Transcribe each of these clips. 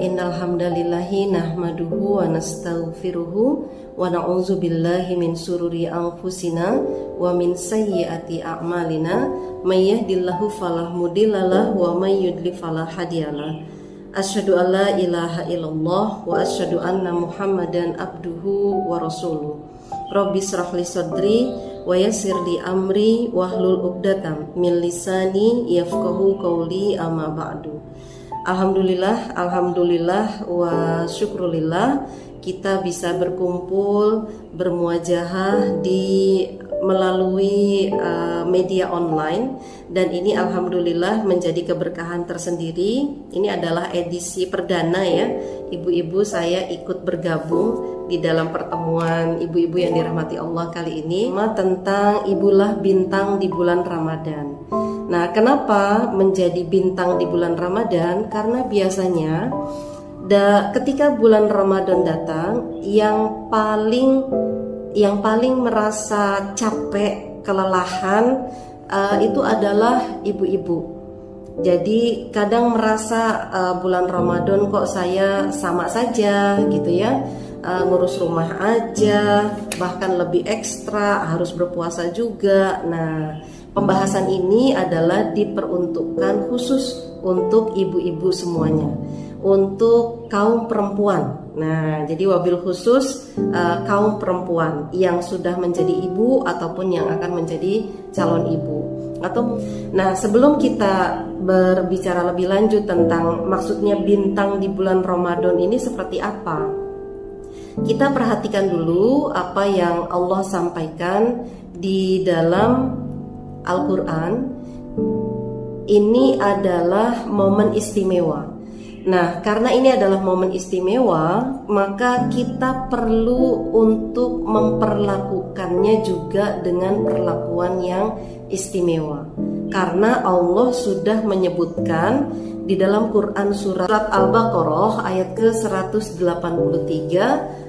innal hamdalillahi nahmaduhu wa nastaghfiruhu wa na'udzu billahi min sururi anfusina wa min sayyiati a'malina may yahdihillahu fala mudhillalah wa may yudlil fala hadiyalah. Asyhadu an la ilaha illallah wa asyhadu anna Muhammadan abduhu wa rasuluh. Rabbi shrah li sadri wa yassir li amri wahlul 'uqdatam min lisani yafqahu qawli amma ba'du. Alhamdulillah wa syukrulillah kita bisa berkumpul bermuajahah melalui media online, dan ini alhamdulillah menjadi keberkahan tersendiri. Ini adalah edisi perdana ya, ibu-ibu saya ikut bergabung di dalam pertemuan ibu-ibu yang dirahmati Allah kali ini tentang ibulah bintang di bulan Ramadan. Nah, kenapa menjadi bintang di bulan Ramadan? Karena biasanya ketika bulan Ramadan datang, yang paling merasa capek, kelelahan itu adalah ibu-ibu. Jadi kadang merasa bulan Ramadan kok saya sama saja gitu ya, ngurus rumah aja, bahkan lebih ekstra harus berpuasa juga. Nah, pembahasan ini adalah diperuntukkan khusus untuk ibu-ibu semuanya, untuk kaum perempuan. Nah, jadi wabil khusus kaum perempuan yang sudah menjadi ibu ataupun yang akan menjadi calon ibu. Nah, sebelum kita berbicara lebih lanjut tentang maksudnya bintang di bulan Ramadan ini seperti apa, kita perhatikan dulu apa yang Allah sampaikan di dalam Al-Quran. Ini adalah momen istimewa. Nah, karena ini adalah momen istimewa, maka kita perlu untuk memperlakukannya juga dengan perlakuan yang istimewa. Karena Allah sudah menyebutkan di dalam Quran surat Al-Baqarah ayat ke-183,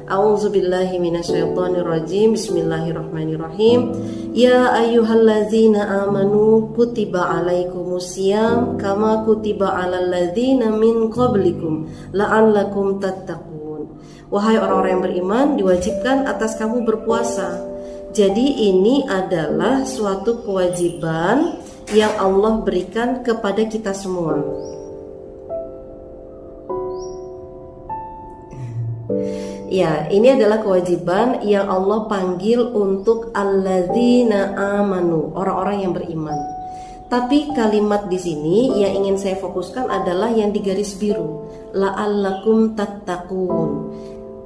A'udzubillahi minasyaitonirrajim. Bismillahirrahmanirrahim. Ya ayyuhallazina amanu kutiba alaikumusiyam kama kutiba alal ladzina min qablikum la'allakum tattaqun. Wahai orang-orang yang beriman, diwajibkan atas kamu berpuasa. Jadi ini adalah suatu kewajiban yang Allah berikan kepada kita semua. Ya, ini adalah kewajiban yang Allah panggil untuk alladzina amanu, orang-orang yang beriman. Tapi kalimat di sini yang ingin saya fokuskan adalah yang di garis biru, la'allakum tattaqun.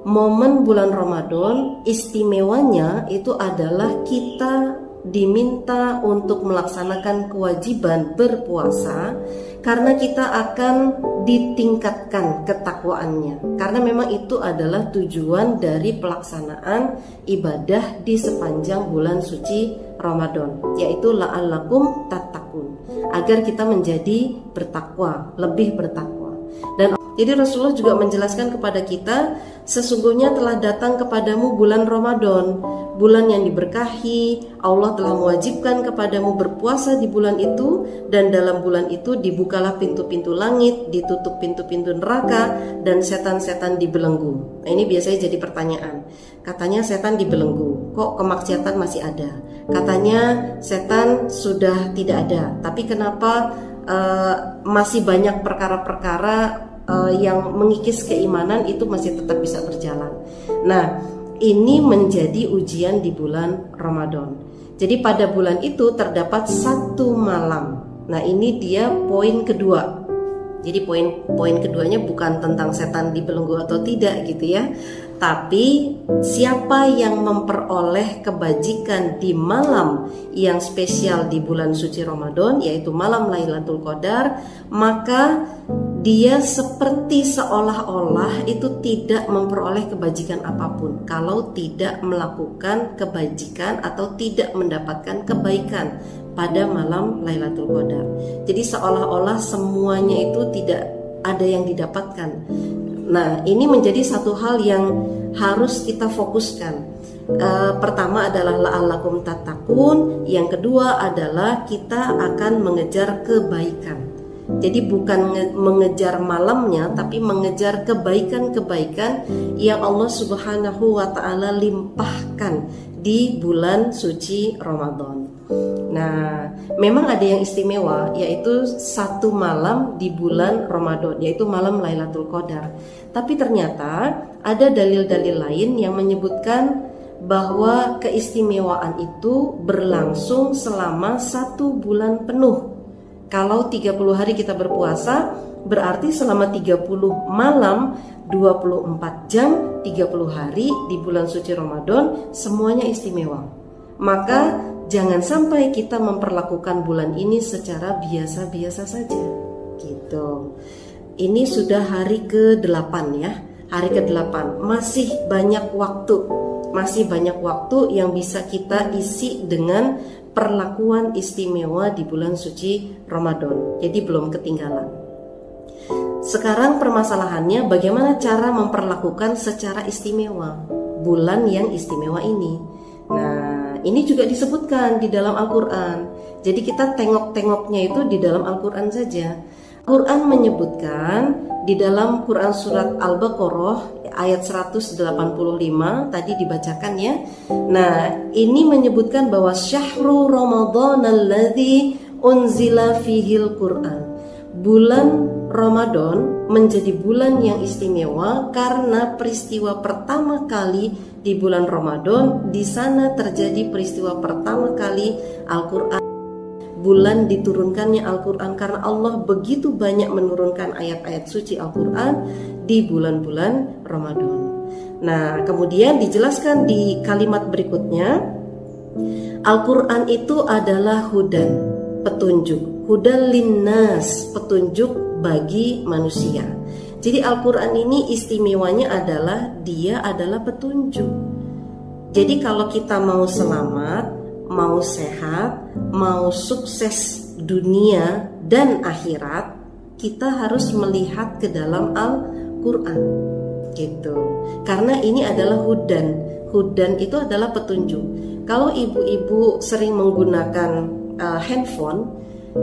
Momen bulan Ramadan istimewanya itu adalah kita diminta untuk melaksanakan kewajiban berpuasa karena kita akan ditingkatkan ketakwaannya, karena memang itu adalah tujuan dari pelaksanaan ibadah di sepanjang bulan suci Ramadan, yaitu la'allakum tattaqun, agar kita menjadi bertakwa, lebih bertakwa. Dan jadi Rasulullah juga menjelaskan kepada kita, sesungguhnya telah datang kepadamu bulan Ramadan, bulan yang diberkahi. Allah telah mewajibkan kepadamu berpuasa di bulan itu, dan dalam bulan itu dibukalah pintu-pintu langit, ditutup pintu-pintu neraka, dan setan-setan dibelenggu. Nah, ini biasanya jadi pertanyaan. Katanya setan dibelenggu, kok kemaksiatan masih ada? Katanya setan sudah tidak ada, tapi kenapa masih banyak perkara-perkara yang mengikis keimanan itu masih tetap bisa berjalan? Nah, ini menjadi ujian di bulan Ramadan. Jadi pada bulan itu terdapat satu malam. Nah, ini dia poin kedua. Jadi poin keduanya bukan tentang setan dibelenggu atau tidak gitu ya, tapi siapa yang memperoleh kebajikan di malam yang spesial di bulan suci Ramadan, yaitu malam Lailatul Qadar, maka dia seperti seolah-olah itu tidak memperoleh kebajikan apapun kalau tidak melakukan kebajikan atau tidak mendapatkan kebaikan pada malam Lailatul Qadar. Jadi seolah-olah semuanya itu tidak ada yang didapatkan. Nah, ini menjadi satu hal yang harus kita fokuskan. Pertama adalah la'allakum tattaqun, yang kedua adalah kita akan mengejar kebaikan. Jadi bukan mengejar malamnya, tapi mengejar kebaikan-kebaikan yang Allah Subhanahu wa Ta'ala limpahkan di bulan suci Ramadan. Nah, memang ada yang istimewa, yaitu satu malam di bulan Ramadan, yaitu malam Lailatul Qadar. Tapi ternyata ada dalil-dalil lain yang menyebutkan bahwa keistimewaan itu berlangsung selama 1 bulan penuh. Kalau 30 hari kita berpuasa, berarti selama 30 malam, 24 jam, 30 hari di bulan suci Ramadan, semuanya istimewa. Maka jangan sampai kita memperlakukan bulan ini secara biasa-biasa saja gitu. Ini sudah hari ke-8 ya, hari ke-8. Masih banyak waktu yang bisa kita isi dengan perlakuan istimewa di bulan suci Ramadan. Jadi belum ketinggalan. Sekarang permasalahannya bagaimana cara memperlakukan secara istimewa bulan yang istimewa ini. Nah, ini juga disebutkan di dalam Al-Quran. Jadi kita tengok-tengoknya itu di dalam Al-Quran saja. Al-Quran menyebutkan di dalam Quran surat Al-Baqarah ayat 185 tadi dibacakan ya. Nah, ini menyebutkan bahwa syahrul Ramadan alladzi unzila fihil Quran. Bulan Ramadan menjadi bulan yang istimewa karena peristiwa pertama kali di bulan Ramadan, di sana terjadi peristiwa pertama kali Al-Quran. Bulan diturunkannya Al-Quran karena Allah begitu banyak menurunkan ayat-ayat suci Al-Quran di bulan-bulan Ramadan. Nah, kemudian dijelaskan di kalimat berikutnya, Al-Quran itu adalah hudan, petunjuk, hudan linnas, petunjuk bagi manusia. Jadi Al-Quran ini istimewanya adalah dia adalah petunjuk. Jadi kalau kita mau selamat, mau sehat, mau sukses dunia dan akhirat, kita harus melihat ke dalam Al-Quran gitu. Karena ini adalah hudan. Hudan itu adalah petunjuk. Kalau ibu-ibu sering menggunakan handphone,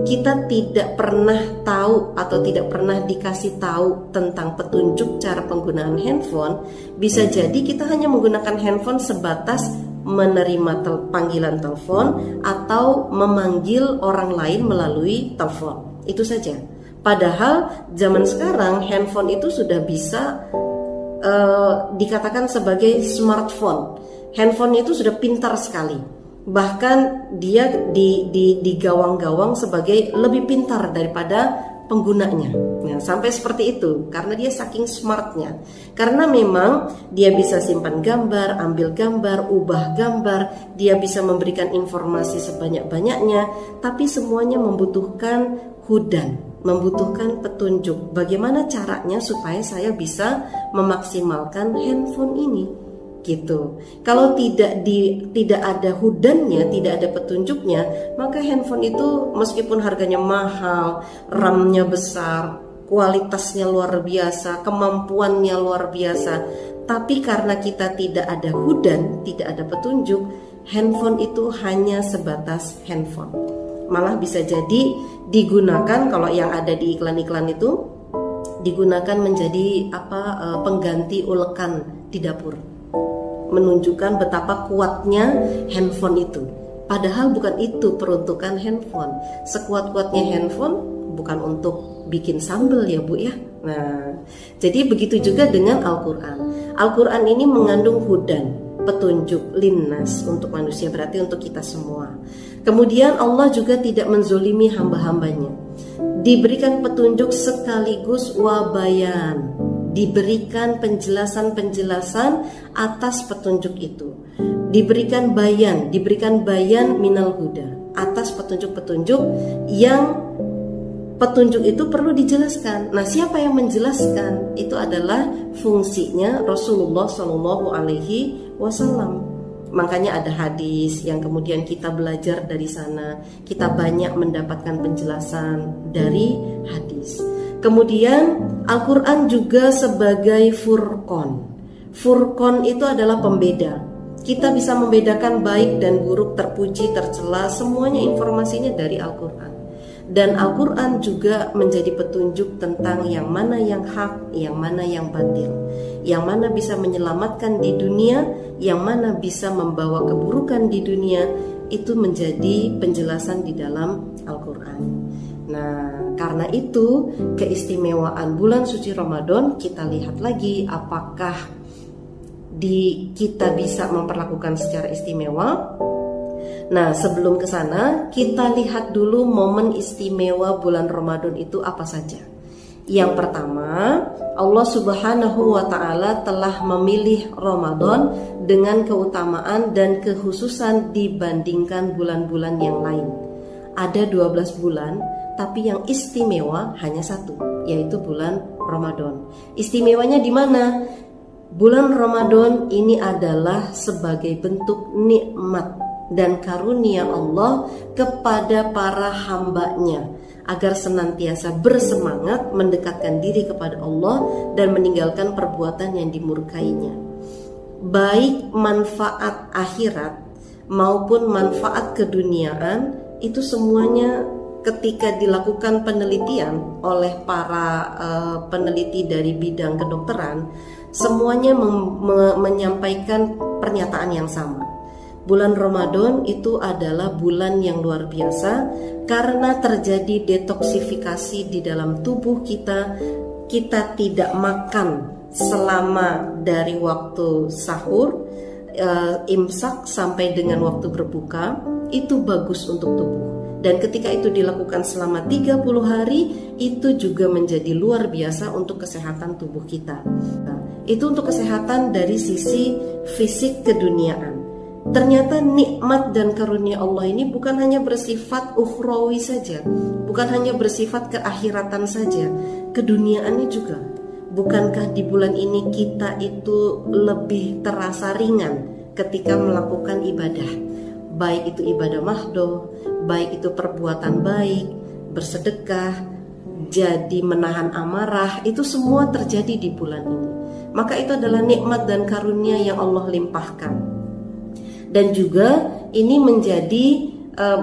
kita tidak pernah tahu atau tidak pernah dikasih tahu tentang petunjuk cara penggunaan handphone. Bisa jadi kita hanya menggunakan handphone sebatas menerima panggilan telepon atau memanggil orang lain melalui telepon. Itu saja. Padahal zaman sekarang handphone itu sudah bisa dikatakan sebagai smartphone. Handphone itu sudah pintar sekali. Bahkan dia digawang-gawang sebagai lebih pintar daripada penggunanya. Nah, sampai seperti itu karena dia saking smartnya. Karena memang dia bisa simpan gambar, ambil gambar, ubah gambar, dia bisa memberikan informasi sebanyak-banyaknya, tapi semuanya membutuhkan hudan, membutuhkan petunjuk. Bagaimana caranya supaya saya bisa memaksimalkan handphone ini? Gitu. Kalau tidak ada hudannya, tidak ada petunjuknya, maka handphone itu meskipun harganya mahal, RAM-nya besar, kualitasnya luar biasa, kemampuannya luar biasa, tapi karena kita tidak ada hudan, tidak ada petunjuk, handphone itu hanya sebatas handphone. Malah bisa jadi digunakan, kalau yang ada di iklan-iklan itu digunakan menjadi pengganti ulekan di dapur. Menunjukkan betapa kuatnya handphone itu. Padahal bukan itu peruntukan handphone. Sekuat-kuatnya handphone bukan untuk bikin sambal ya Bu ya. Nah, jadi begitu juga dengan Al-Quran. Al-Quran ini mengandung hudan, petunjuk, linnas untuk manusia, berarti untuk kita semua. Kemudian Allah juga tidak menzolimi hamba-hambanya. Diberikan petunjuk sekaligus wabayan, diberikan penjelasan-penjelasan atas petunjuk itu. Diberikan bayan minal huda, atas petunjuk-petunjuk yang petunjuk itu perlu dijelaskan. Nah, siapa yang menjelaskan? Itu adalah fungsinya Rasulullah Shallallahu Alaihi Wasallam. Makanya ada hadis yang kemudian kita belajar dari sana. Kita banyak mendapatkan penjelasan dari hadis. Kemudian Al-Quran juga sebagai furqan. Furqan itu adalah pembeda. Kita bisa membedakan baik dan buruk, terpuji, tercela, semuanya informasinya dari Al-Quran. Dan Al-Quran juga menjadi petunjuk tentang yang mana yang hak, yang mana yang batil, yang mana bisa menyelamatkan di dunia, yang mana bisa membawa keburukan di dunia. Itu menjadi penjelasan di dalam Al-Quran. Nah, karena itu keistimewaan bulan suci Ramadan, kita lihat lagi apakah kita bisa memperlakukan secara istimewa. Nah, sebelum ke sana, kita lihat dulu momen istimewa bulan Ramadan itu apa saja. Yang pertama, Allah Subhanahu wa Ta'ala telah memilih Ramadan dengan keutamaan dan kekhususan dibandingkan bulan-bulan yang lain. Ada 12 bulan, tapi yang istimewa hanya satu, yaitu bulan Ramadan. Istimewanya di mana? Bulan Ramadan ini adalah sebagai bentuk nikmat dan karunia Allah kepada para hamba-Nya, agar senantiasa bersemangat mendekatkan diri kepada Allah dan meninggalkan perbuatan yang dimurkainya. Baik manfaat akhirat maupun manfaat keduniaan, itu semuanya ketika dilakukan penelitian oleh para peneliti dari bidang kedokteran, semuanya menyampaikan pernyataan yang sama. Bulan Ramadan itu adalah bulan yang luar biasa karena terjadi detoksifikasi di dalam tubuh kita. Kita tidak makan selama dari waktu sahur, imsak sampai dengan waktu berbuka. Itu bagus untuk tubuh. Dan ketika itu dilakukan selama 30 hari, itu juga menjadi luar biasa untuk kesehatan tubuh kita. Nah, itu untuk kesehatan dari sisi fisik keduniaan. Ternyata nikmat dan karunia Allah ini bukan hanya bersifat ukhrawi saja, bukan hanya bersifat keakhiratan saja, keduniaannya juga. Bukankah di bulan ini kita itu lebih terasa ringan ketika melakukan ibadah, baik itu ibadah mahdoh, baik itu perbuatan baik, bersedekah, jadi menahan amarah, itu semua terjadi di bulan ini. Maka itu adalah nikmat dan karunia yang Allah limpahkan. Dan juga ini menjadi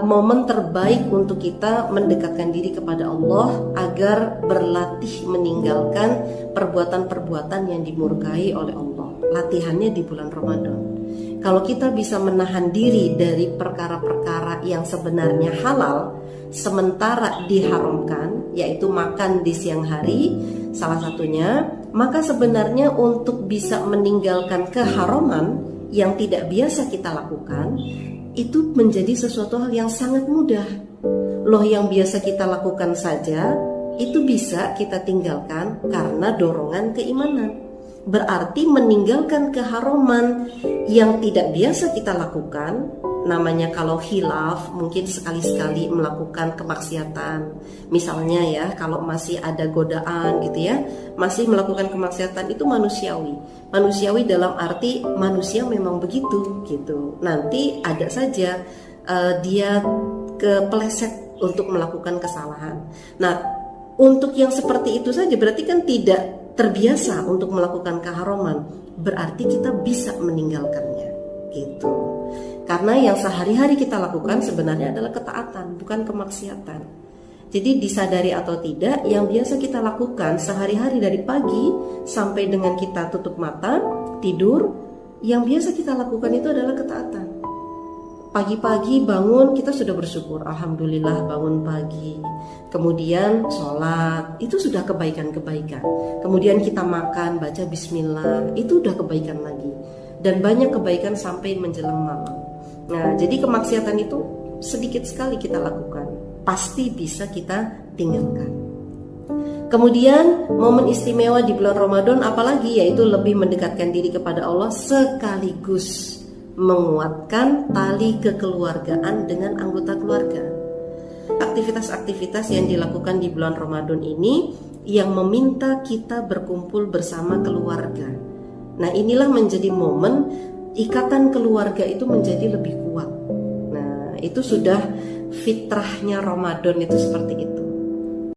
momen terbaik untuk kita mendekatkan diri kepada Allah agar berlatih meninggalkan perbuatan-perbuatan yang dimurkai oleh Allah. Latihannya di bulan Ramadan. Kalau kita bisa menahan diri dari perkara-perkara yang sebenarnya halal, sementara diharamkan, yaitu makan di siang hari, salah satunya, maka sebenarnya untuk bisa meninggalkan keharaman yang tidak biasa kita lakukan, itu menjadi sesuatu hal yang sangat mudah. Loh, yang biasa kita lakukan saja itu bisa kita tinggalkan karena dorongan keimanan. Berarti meninggalkan keharaman yang tidak biasa kita lakukan, namanya kalau khilaf, mungkin sekali-sekali melakukan kemaksiatan. Misalnya ya, kalau masih ada godaan gitu ya, masih melakukan kemaksiatan, itu manusiawi. Manusiawi dalam arti manusia memang begitu gitu. Nanti ada saja dia kepleset untuk melakukan kesalahan. Nah, untuk yang seperti itu saja berarti kan tidak terbiasa untuk melakukan keharaman. Berarti kita bisa meninggalkannya gitu. Karena yang sehari-hari kita lakukan sebenarnya adalah ketaatan, bukan kemaksiatan. Jadi disadari atau tidak, yang biasa kita lakukan sehari-hari dari pagi sampai dengan kita tutup mata, tidur, yang biasa kita lakukan itu adalah ketaatan. Pagi-pagi bangun, kita sudah bersyukur, alhamdulillah bangun pagi. Kemudian sholat, itu sudah kebaikan-kebaikan. Kemudian kita makan, baca bismillah, itu udah kebaikan lagi. Dan banyak kebaikan sampai menjelang malam. Nah, jadi kemaksiatan itu sedikit sekali kita lakukan, pasti bisa kita tinggalkan. Kemudian momen istimewa di bulan Ramadan apalagi, yaitu lebih mendekatkan diri kepada Allah sekaligus menguatkan tali kekeluargaan dengan anggota keluarga. Aktivitas-aktivitas yang dilakukan di bulan Ramadan ini yang meminta kita berkumpul bersama keluarga. Nah, inilah menjadi momen ikatan keluarga itu menjadi lebih kuat. Nah, itu sudah fitrahnya Ramadan itu seperti itu.